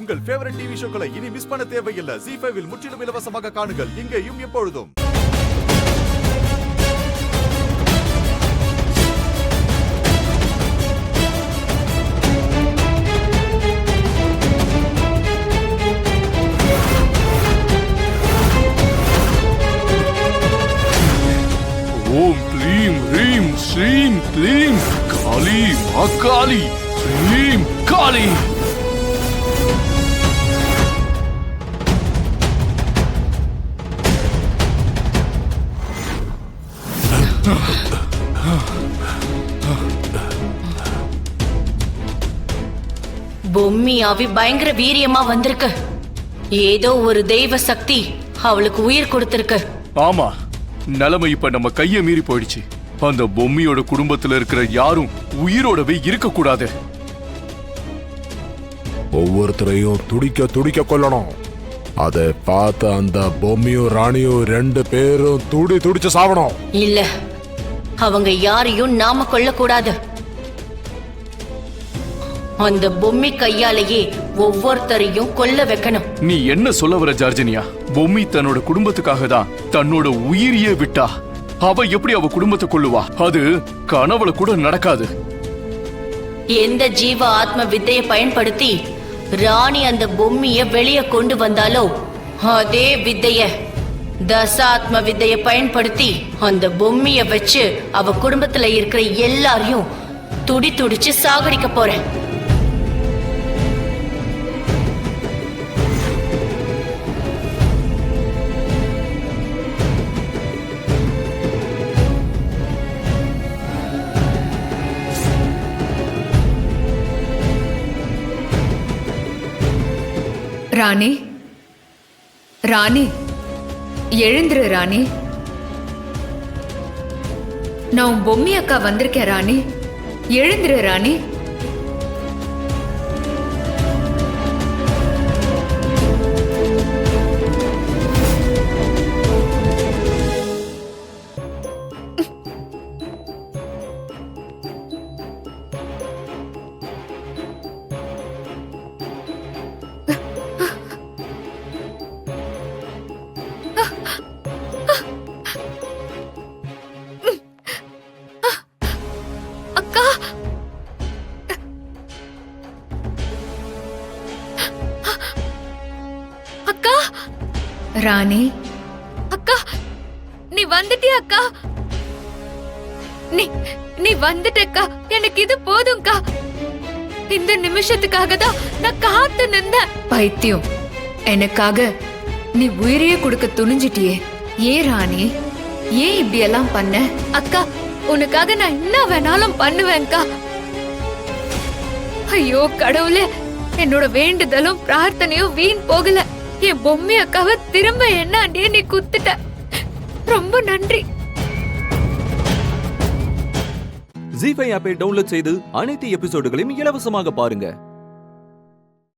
உங்கள் favourite TV ஷோக்களை இனி miss பண்ண தேவையில்லை. ZEE5 இல் முற்றிலும் இலவசமாக காணுங்கள். இங்கேயும் எப்பொழுதும். ஓம் க்ளீம் ஹ்ரீம் ஸ்ரீம் க்ளீம் காளி மகாளி ஸ்ரீம் காளி. பொம்மி ஆவி பயங்கர வீரியமா வந்திருக்கு. ஏதோ ஒரு தெய்வ சக்தி அவளுக்கு உயிர் கொடுத்திருக்கு. ஆமா, நிலைமை இப்ப நம்ம கைய மீறி போயிடுச்சு. அந்த பொம்மியோட குடும்பத்துல இருக்கிற யாரும் உயிரோடவே இருக்க கூடாது. ஒவ்வொருத்தரையும் துடிக்க துடிக்க கொல்லணும். அதை பார்த்த அந்த பொம்மியும் ராணியும் 2 பேரும் துடிச்சு சாவணும். இல்ல, அவங்க யாரையும் நாம கொல்லக்கூடாது. அந்த பொம்மி கையாலேயே ஒவ்வொருத்தரையும் கொல்ல வைக்கணும். நீ என்ன சொல்ல வர ஜார்ஜினியா? பொம்மி தன்னோட குடும்பத்துக்காக தான் தன்னோட உயிரியே விட்டா. அவ எப்படி அவ குடும்பத்தை கொல்லுவா? அது கனவுல கூட நடக்காது. எந்த ஜீவ ஆத்ம வித்தையை பயன்படுத்தி ராணி அந்த பொம்மிய வெளியே கொண்டு வந்தாலோ அதே வித்தைய தசாத்ம வித்தையை பயன்படுத்தி அந்த பொம்மிய வச்சு அவ குடும்பத்துல இருக்கிற எல்லாரையும் துடிச்சு சாகடிக்க போறேன். ராணி, ராணி, எழுந்துரு ராணி. நான் உன் பொம்மி அக்கா வந்திருக்கேன் ராணி. எழுந்துரு ராணி. ராணி அக்கா, நீ வந்துட்டியா அக்கா? நீ வந்துட்டக்கா. எனக்கு இது போதும்க்கா. இந்த நிமிஷத்துக்காக தான் நான் காத்து நின்றேன். பைத்தியம், எனக்காக நீ உயிரையே கொடுக்க துணிஞ்சிட்டியே. ஏன் ராணி, ஏன் இப்படி எல்லாம் பண்ண? அக்கா, உனக்காக நான் என்ன வேணாலும் பண்ணுவேன்க்கா. ஐயோ கடவுளே, என்னோட வேண்டுதலும் பிரார்த்தனையும் வீண் போகல. என் பொம்மி அக்காவை திரும்ப என்னாண்டியே நீ குத்துட்ட. ரொம்ப நன்றி. ZEE5 ஆப்பை டவுன்லோட் செய்து அனைத்து எபிசோடுகளையும் இலவசமாக பாருங்க.